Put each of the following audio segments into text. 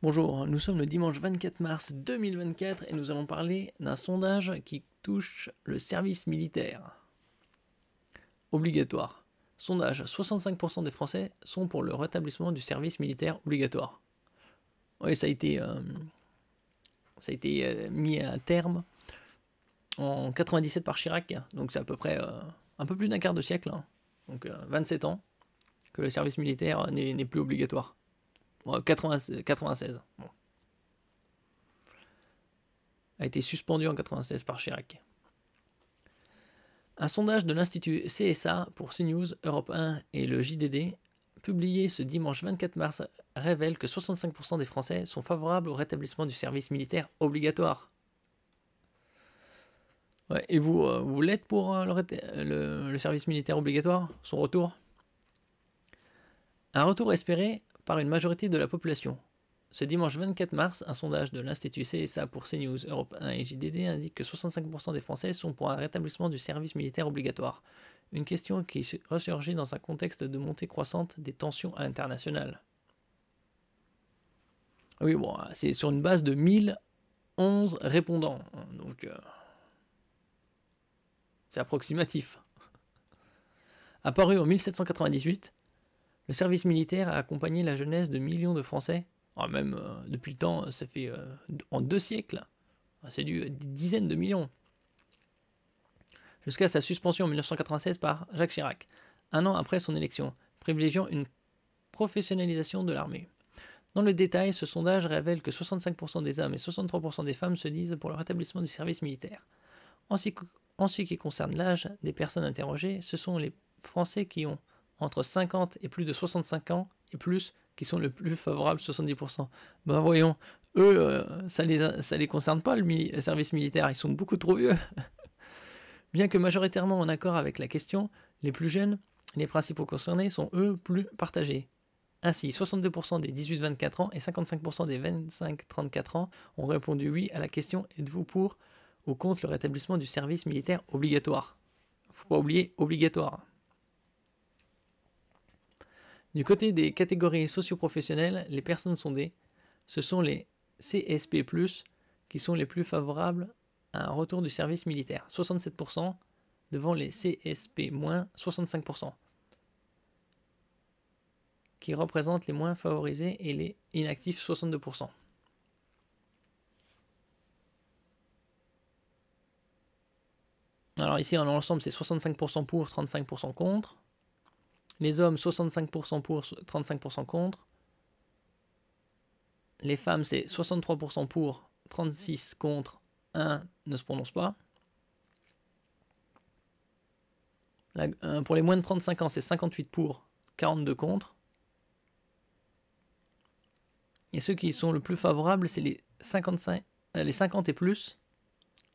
Bonjour, nous sommes le dimanche 24 mars 2024 et nous allons parler d'un sondage qui touche le service militaire obligatoire. Sondage, 65% des Français sont pour le rétablissement du service militaire obligatoire. Oui, ça a été mis à terme en 97 par Chirac, donc c'est à peu près un peu plus d'un quart de siècle, hein. Donc 27 ans, que le service militaire n'est plus obligatoire. Bon, 96. Bon. A été suspendu en 96 par Chirac. Un sondage de l'Institut CSA pour CNews, Europe 1 et le JDD, publié ce dimanche 24 mars, révèle que 65% des Français sont favorables au rétablissement du service militaire obligatoire. Ouais, et vous, vous l'êtes pour le service militaire obligatoire, son retour? Un retour espéré par une majorité de la population. Ce dimanche 24 mars, un sondage de l'Institut CSA pour CNews, Europe 1 et JDD indique que 65% des Français sont pour un rétablissement du service militaire obligatoire. Une question qui ressurgit dans un contexte de montée croissante des tensions à l'international. Oui, bon, c'est sur une base de 1011 répondants, donc c'est approximatif. Apparu en 1798, le service militaire a accompagné la jeunesse de millions de Français. Même depuis le temps, ça fait en 2 siècles, c'est des dizaines de millions. Jusqu'à sa suspension en 1996 par Jacques Chirac, un an après son élection, privilégiant une professionnalisation de l'armée. Dans le détail, ce sondage révèle que 65% des hommes et 63% des femmes se disent pour le rétablissement du service militaire. En ce qui concerne l'âge des personnes interrogées, ce sont les Français qui ont entre 50 et plus de 65 ans et plus qui sont le plus favorables, 70%. Ben voyons, eux, ça les concerne pas le service militaire, ils sont beaucoup trop vieux. Bien que majoritairement en accord avec la question, les plus jeunes, les principaux concernés sont eux plus partagés. Ainsi, 62% des 18-24 ans et 55% des 25-34 ans ont répondu oui à la question « Êtes-vous pour ou contre le rétablissement du service militaire obligatoire ?» Faut pas oublier obligatoire. Du côté des catégories socio-professionnelles, les personnes sondées, ce sont les CSP+, qui sont les plus favorables à un retour du service militaire, 67%, devant les CSP-, 65%, qui représentent les moins favorisés, et les inactifs, 62%. Alors ici, en ensemble, c'est 65% pour, 35% contre. Les hommes, 65% pour, 35% contre. Les femmes, c'est 63% pour, 36% contre, 1 ne se prononce pas. Pour les moins de 35 ans, c'est 58 pour, 42 contre. Et ceux qui sont le plus favorables, c'est les 50 et plus,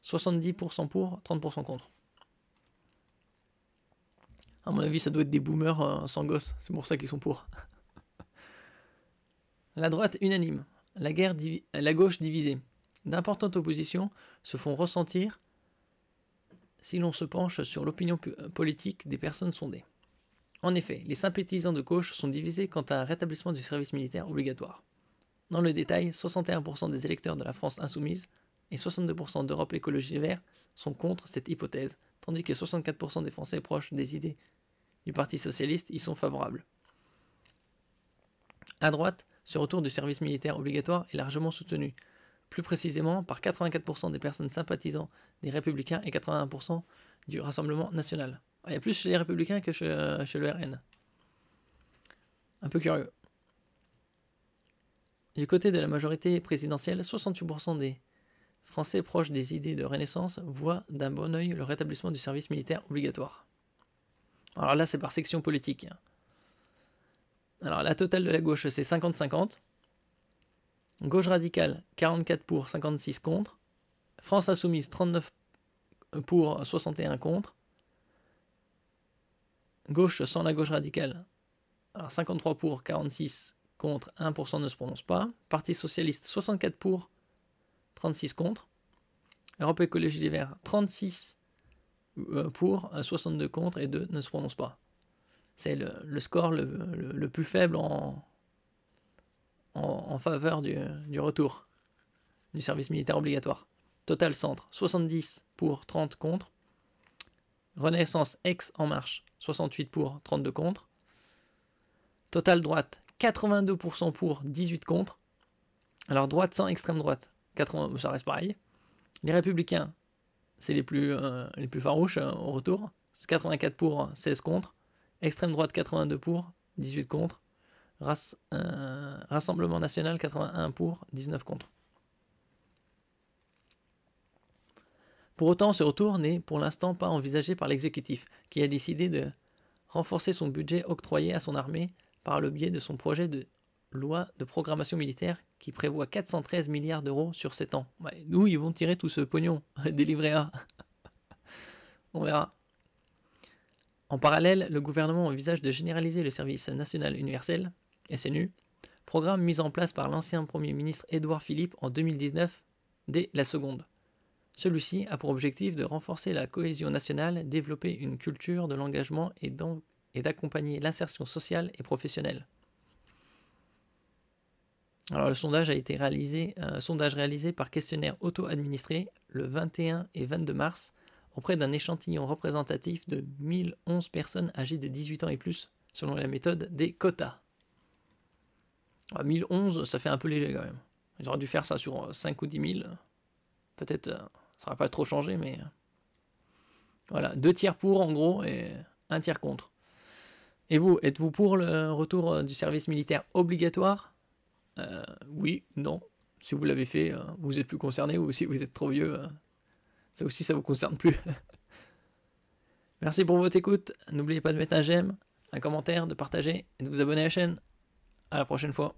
70% pour, 30% contre. À mon avis, ça doit être des boomers sans gosse, c'est pour ça qu'ils sont pour. La droite unanime, la gauche divisée. D'importantes oppositions se font ressentir si l'on se penche sur l'opinion politique des personnes sondées. En effet, les sympathisants de gauche sont divisés quant à un rétablissement du service militaire obligatoire. Dans le détail, 61% des électeurs de la France insoumise et 62% d'Europe Écologie Les Verts sont contre cette hypothèse, tandis que 64% des Français proches des idées du Parti Socialiste y sont favorables. À droite, ce retour du service militaire obligatoire est largement soutenu, plus précisément par 84% des personnes sympathisant des Républicains et 81% du Rassemblement National. Il y a plus chez les Républicains que chez le RN. Un peu curieux. Du côté de la majorité présidentielle, 68% des Français proches des idées de Renaissance voient d'un bon œil le rétablissement du service militaire obligatoire. Alors là, c'est par section politique. Alors la totale de la gauche, c'est 50-50. Gauche radicale, 44 pour, 56 contre. France Insoumise, 39 pour, 61 contre. Gauche sans la gauche radicale, alors 53 pour, 46 contre, 1% ne se prononce pas. Parti Socialiste, 64 pour, 36 contre. Europe Écologie Les Verts, 36 pour, 62 contre et 2 ne se prononcent pas. C'est le score le plus faible en en faveur du retour du service militaire obligatoire. Total Centre, 70 pour, 30 contre. Renaissance Ex En Marche, 68 pour, 32 contre. Total Droite, 82% pour, 18 contre. Alors droite sans extrême droite, 80, ça reste pareil. Les Républicains, c'est les plus farouches au retour. 84 pour, 16 contre. Extrême droite, 82 pour, 18 contre. Rassemblement National, 81 pour, 19 contre. Pour autant, ce retour n'est pour l'instant pas envisagé par l'exécutif, qui a décidé de renforcer son budget octroyé à son armée par le biais de son projet de loi de programmation militaire qui prévoit 413 milliards d'euros sur 7 ans. Ouais, d'où ils vont tirer tout ce pognon des livrets A. On verra. En parallèle, le gouvernement envisage de généraliser le service national universel, SNU, programme mis en place par l'ancien Premier ministre Édouard Philippe en 2019 dès la seconde. Celui-ci a pour objectif de renforcer la cohésion nationale, développer une culture de l'engagement et d'accompagner l'insertion sociale et professionnelle. Alors, le sondage a été réalisé par questionnaire auto-administré le 21 et 22 mars auprès d'un échantillon représentatif de 1011 personnes âgées de 18 ans et plus, selon la méthode des quotas. 1011, ça fait un peu léger quand même. Ils auraient dû faire ça sur 5 ou 10 000. Peut-être ça n'aurait pas trop changé, mais voilà, 2 tiers pour en gros et 1 tiers contre. Et vous, êtes-vous pour le retour du service militaire obligatoire ? Oui, non. Si vous l'avez fait, vous êtes plus concerné, ou si vous êtes trop vieux, ça aussi ça vous concerne plus. Merci pour votre écoute. N'oubliez pas de mettre un j'aime, un commentaire, de partager et de vous abonner à la chaîne. À la prochaine fois.